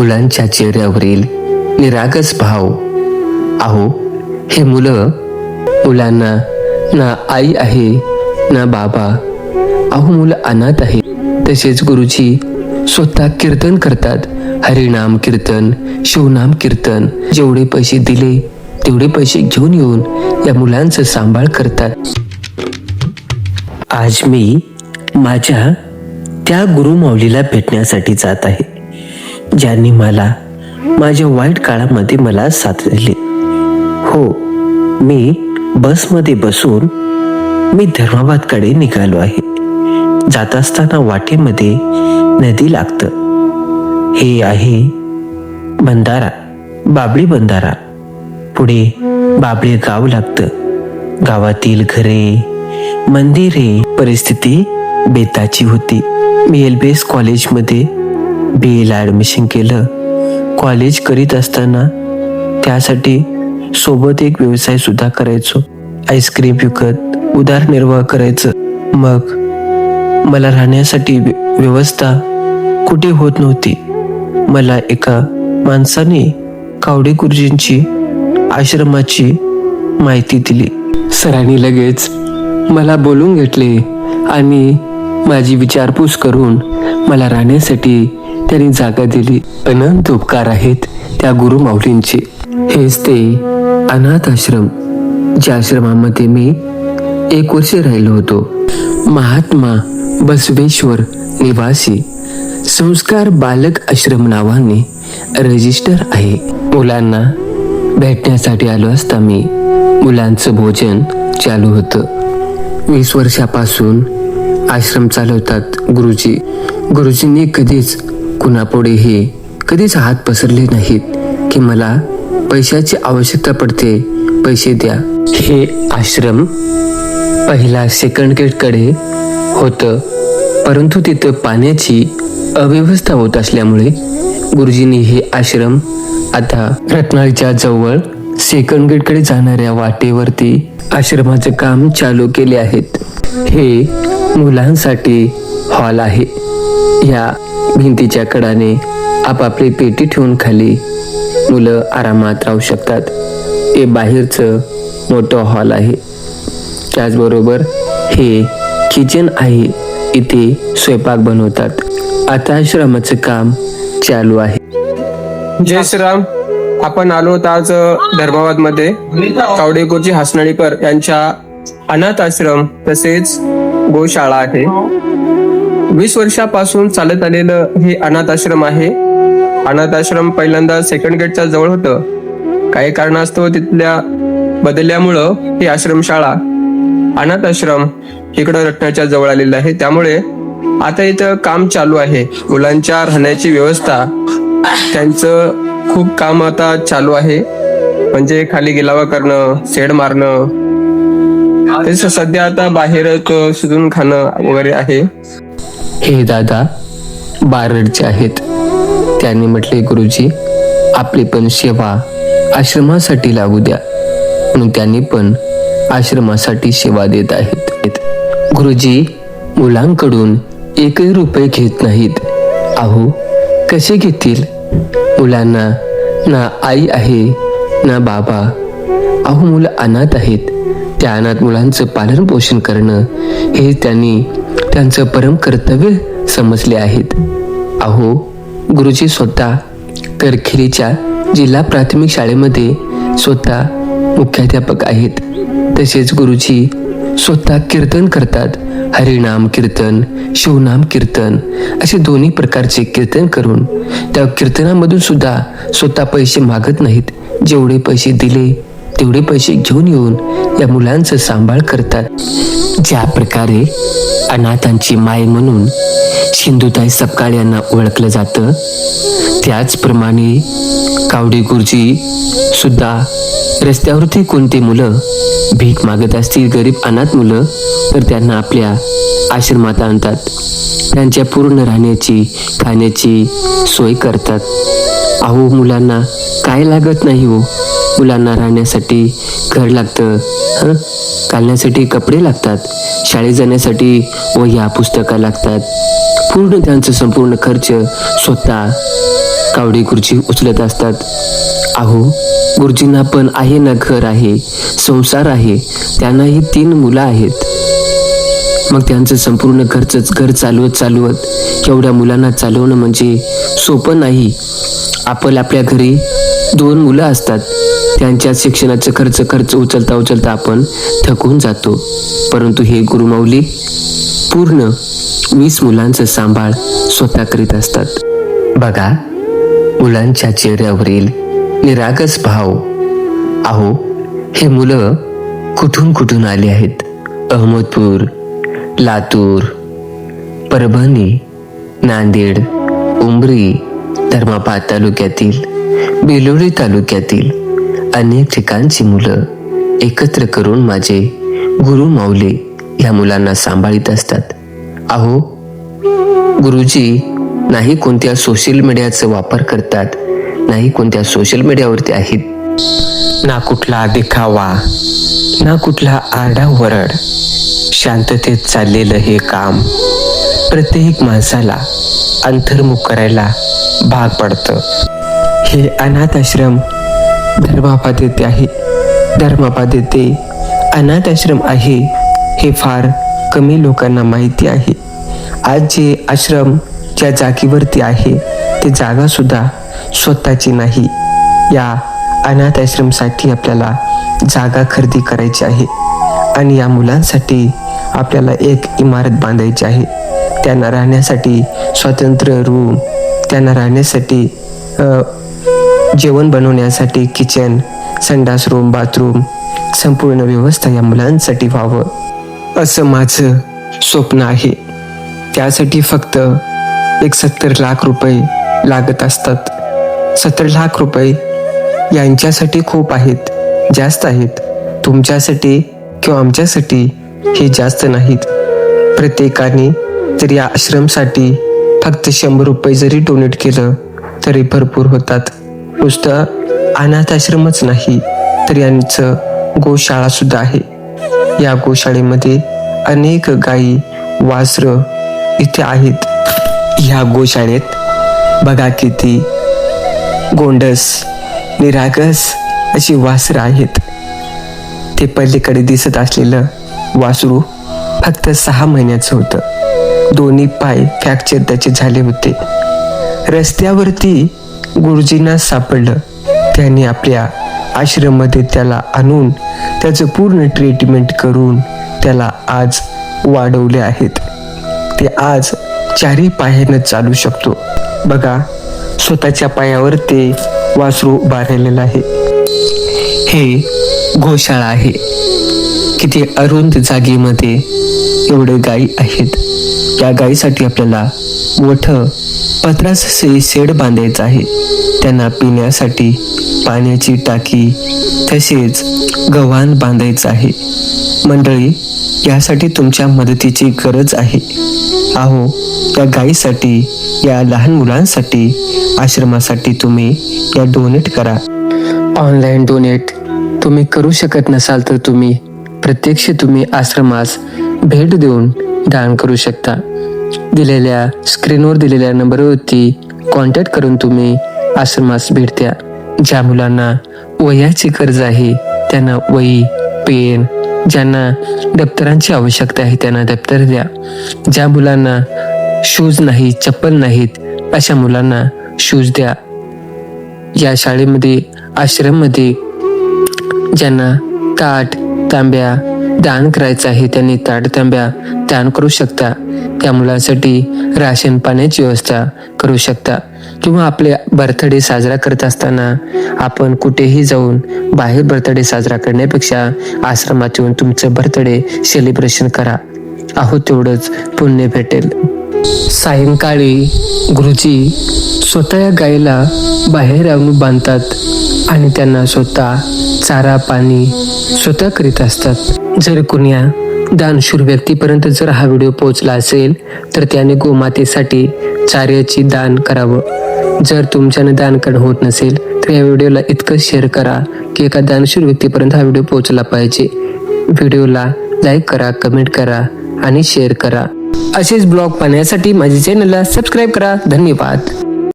मुलांच्या चेहऱ्यावरील निरागस भाव. अहो, हे मुलांना ना आई आहे ना बाबा. अहो, मुलं अनाथ आहे. तसेच गुरुजी स्वतः कीर्तन करतात. हरिनाम कीर्तन, शिवनाम कीर्तन. जेवढे पैसे दिले तेवढे पैसे घेऊन येऊन या मुलांचं सांभाळ करतात. आज मी माझ्या त्या गुरुमाऊलीला भेटण्यासाठी जात आहे, ज्यांनी मला माझ्या वाईट काळामध्ये मला साथ दिली. हो, मी बसमध्ये बसून मी धर्माबादकडे निघालो आहे. जात असताना वाटेमध्ये नदी लागतं. हे आहे बंधारा, बाबळी बंधारा. पुढे बाबळे गाव लागतं. गावातील घरे, मंदिरे, परिस्थिती बेताची होती. मी LBS कॉलेजमध्ये BA ॲडमिशन केलं. कॉलेज करीत असताना त्यासाठी सोबत एक व्यवसाय सुद्धा करायचो. आईस्क्रीम विकत उदरनिर्वाह करायचं. मग मला राहण्यासाठी व्यवस्था कुठे होत नव्हती. मला एका माणसाने कावडे गुरुजींची आश्रमाची माहिती दिली. सरांनी लगेच मला बोलून घेतले आणि माझी विचारपूस करून मला राहण्यासाठी त्यांनी जागा दिली. अनंत उपकार आहेत त्या गुरुमाऊलींचे. हेच ते अनाथ आश्रम, ज्या आश्रमामध्ये मी 1 वर्ष राहिलो होतो. महात्मा बसवेश्वर निवासी संस्कार बालक आश्रम नावाने रजिस्टर आहे. मुलांना भेटण्यासाठी आलो असता मी. मुलांचं भोजन चालू होतं. 20 वर्षापासून आश्रम चालवतात गुरुजी. गुरुजींनी कधीच कुणापुढेही कधीच हात पसरले नाहीत की मला पैशाची आवश्यकता पडते, पैसे द्या. हे आश्रम पहिला सेकंड गेटकडे होतं, परंतु तिथं पाण्याची अव्यवस्था होत असल्यामुळे गुरुजींनी हे आश्रम आता रत्नागिरीच्या जवळ सेकंड गेटकडे जाणाऱ्या वाटेवरती आश्रमाचं काम चालू केले आहेत. हे मुलांसाठी हॉल आहे. या भिंतीच्या कडाने आपापली पेटी ठेवून खाली मुलं आरामात राहू शकतात. हे बाहेरचं मोठं हॉल आहे. त्याचबरोबर हे किचन आहे. इथे स्वयंपाक बनवतात. आता आश्रमाचं काम चालू आहे. जय श्रीराम. आपण आलो होतो आज धर्माबाद मध्ये कावडे गुरुजी हसनाळीकर यांच्या अनाथ आश्रम तसेच गोशाळा आहे. 20 वर्षापासून चालत आलेलं हे अनाथ आश्रम आहे. अनाथ आश्रम पहिल्यांदा सेकंड गेटच्या जवळ होतं. काही कारणास्तव तिथल्या बदलल्यामुळं ही आश्रमशाळा अनाथ आश्रम इकडं रत्नाच्या जवळ आलेलं आहे. त्यामुळे आता इथं काम चालू आहे. मुलांच्या राहण्याची व्यवस्था, त्यांचं खूप काम आता चालू आहे. म्हणजे खाली गिलावा करणं, शेड मारणं, ते सध्या आता बाहेर शिजून खाणं वगैरे आहे. हे दादा बारडचे आहेत. त्यांनी म्हटले, गुरुजी आपली पण सेवा आश्रमासाठी लागू द्या, म्हणून त्यांनी पण आश्रमासाठी सेवा देत आहेत. गुरुजी मुलांकडून 1 रुपये घेत नाहीत. अहो, कसे घेतील? मुलांना ना आई आहे ना बाबा. अहो, मुलं अनाथ आहेत. त्या अनाथ मुलांचं पालन पोषण करणं हे त्यांनी त्यांचं परम कर्तव्य समजले आहेत. अहो, गुरुजी स्वतः करखेरीच्या जिल्हा प्राथमिक शाळेमध्ये स्वतः मुख्याध्यापक आहेत. तसेच गुरुजी स्वतः कीर्तन करतात. हरिनाम कीर्तन, शिवनाम कीर्तन असे दोन्ही प्रकारचे कीर्तन करून त्या कीर्तनामधून सुद्धा स्वतः पैसे मागत नाहीत. जेवढे पैसे दिले तेवढे पैसे घेऊन येऊन या मुलांचं सांभाळ करतात. ज्या प्रकारे अनाथांची माय म्हणून सिंधुताई सपकाळ यांना ओळखलं जातं, त्याचप्रमाणे कावडे गुरुजी सुद्धा रस्त्यावरती कोणते मुलं भीक मागत असतील, गरीब अनाथ मुलं, तर त्यांना आपल्या आश्रमात आणतात. त्यांच्या पूर्ण राहण्याची, खाण्याची सोय करतात. अहो, मुलांना काय लागत नाही हो. मुलांना राहण्यासाठी घर लागतं, घालण्यासाठी कपडे लागतात, शाळेत जाण्यासाठी वह्या पुस्तकं लागतात. पूर्ण त्यांचं संपूर्ण खर्च स्वतः कावडे गुरुजी उचलत असतात. अहो, गुरुजींना पण आहे ना, घर आहे, संसार आहे, त्यांनाही 3 मुलं आहेत. मग त्यांचं संपूर्ण घर चालवत एवढ्या मुलांना चालवणं म्हणजे सोपं नाही. आपल्या घरी 2 मुलं असतात, त्यांच्या शिक्षणाचं खर्च उचलता आपण थकून जातो. परंतु हे गुरुमाऊली पूर्ण 20 मुलांचं सांभाळ स्वतः करीत असतात. बघा मुलांच्या चेहऱ्यावरील निरागस भाव. अहो, हे मुलं कुठून आले आहेत. अहमदपूर, लातूर, परभणी, नांदेड, उमरी, धर्माबाद तालुक्यातील, बेलोडी तालुक्यातील अनेक ठिकाणची मुलं एकत्र करून माझे गुरु माऊली या मुलांना सांभाळीत असतात. अहो, गुरुजी नाही कोणत्या सोशल मीडियाचा वापर करतात, नाही कोणत्या सोशल मीडियावरती आहेत, ना कुठला दिखावा, ना कुठला आरडाओरड. शांततेत चाललेलं हे काम प्रत्येक माणसाला अंतर्मुख करायला भाग पडतं. हे अनाथ आश्रम धर्माबाद येथे अनाथ आश्रम आहे हे फार कमी लोकांना माहिती आहे. आज जे आश्रम ज्या जागेवरती आहे ते जागा सुद्धा स्वतःची नाही. या अनाथ आश्रमसाठी आपल्याला जागा खरेदी करायची आहे आणि या मुलांसाठी आपल्याला एक इमारत बांधायची आहे. त्यांना राहण्यासाठी स्वतंत्र रूम, त्यांना राहण्यासाठी जेवण बनवण्यासाठी किचन, संडास रूम, बाथरूम, संपूर्ण व्यवस्था या मुलांसाठी व्हावं असं माझं स्वप्न आहे. त्यासाठी फक्त 70 लाख रुपये लागत असतात. 70 लाख रुपये यांच्यासाठी खूप आहेत, जास्त आहेत. तुमच्यासाठी किंवा आमच्यासाठी हे जास्त नाहीत. प्रत्येकाने जर या आश्रमसाठी फक्त 100 रुपये जरी डोनेट केलं तरी भरपूर होतात. नुसतं अनाथ आश्रमच नाही तर यांचं गोशाळा सुद्धा आहे. या गोशाळेमध्ये अनेक गायी, वासरं इथे आहेत. ह्या गोशाळेत बघा किती गोंडस, निरागस अशी वासरं आहेत. ते पलीकडे दिसत असलेलं वासरू फक्त 6 महिन्याचं होतं. दोन्ही पाय फ्रॅक्चर त्याचे झाले होते. रस्त्यावरती गुरुजींना सापडलं. त्यांनी आपल्या आश्रममध्ये त्याला आणून त्याचं पूर्ण ट्रीटमेंट करून त्याला आज वाढवले आहेत. ते आज 4 पायानं चालू शकतो. बघा, स्वतःच्या पायावर ते वासरू उभा राहिलेलं आहे. हे गोशाळा आहे. किती अरुंद जागेमध्ये एवढे गायी आहेत. या गायीसाठी आपल्याला मोठं पत्राचं शेड बांधायचं आहे. त्यांना पिण्यासाठी पाण्याची टाकी तसेच गव्हाण बांधायचं आहे. मंडळी, यासाठी तुमच्या मदतीची गरज आहे. अहो, या गायीसाठी, या लहान मुलांसाठी, आश्रमासाठी तुम्ही या डोनेट करा. ऑनलाईन डोनेट तुम्ही करू शकत नसाल तर तुम्ही प्रत्यक्ष आश्रमास भेट देऊन दान करू शकता. दिलेल्या स्क्रीनवर दिलेल्या नंबरवरती कॉन्टॅक्ट करून तुम्ही आश्रमास भेट द्या. ज्या मुलांना वह्याची गरज आहे त्यांना वही, पेन, ज्यांना दप्तरांची आवश्यकता आहे त्यांना दप्तर द्या. ज्या मुलांना शूज नाही, चप्पल नाहीत अशा मुलांना शूज द्या. या शाळेमध्ये, आश्रममध्ये ज्यांना ताट, तांब्या दान करायचं आहे त्यांनी ताट, तांब्या दान करू शकता. त्या मुलांसाठी राशन पाण्याची व्यवस्था करू शकता. किंवा आपले बर्थडे साजरा करत असताना आपण कुठेही जाऊन बाहेर बर्थडे साजरा करण्यापेक्षा आश्रमात येऊन तुमचं बर्थडे सेलिब्रेशन करा. अहो, तेवढंच पुण्य भेटेल. सायंकाळी गुरुजी स्वतः या गायीला बाहेर आणून बांधतात आणि त्यांना स्वतः चारा पाणी स्वतः करीत असतात. जर कुण्या दानशूर व्यक्तीपर्यंत जर हा व्हिडिओ पोहोचला असेल तर त्याने गोमातेसाठी चाऱ्याची दान करावं. जर तुमच्याने दान करणं होत नसेल तर या व्हिडिओला इतकं शेअर करा की एका दानशूर व्यक्तीपर्यंत हा व्हिडिओ पोहोचला पाहिजे. व्हिडिओला लाईक करा, कमेंट करा आणि शेअर करा. असेच ब्लॉग पाहण्यासाठी माझ्या चॅनलला सबस्क्राईब करा. धन्यवाद.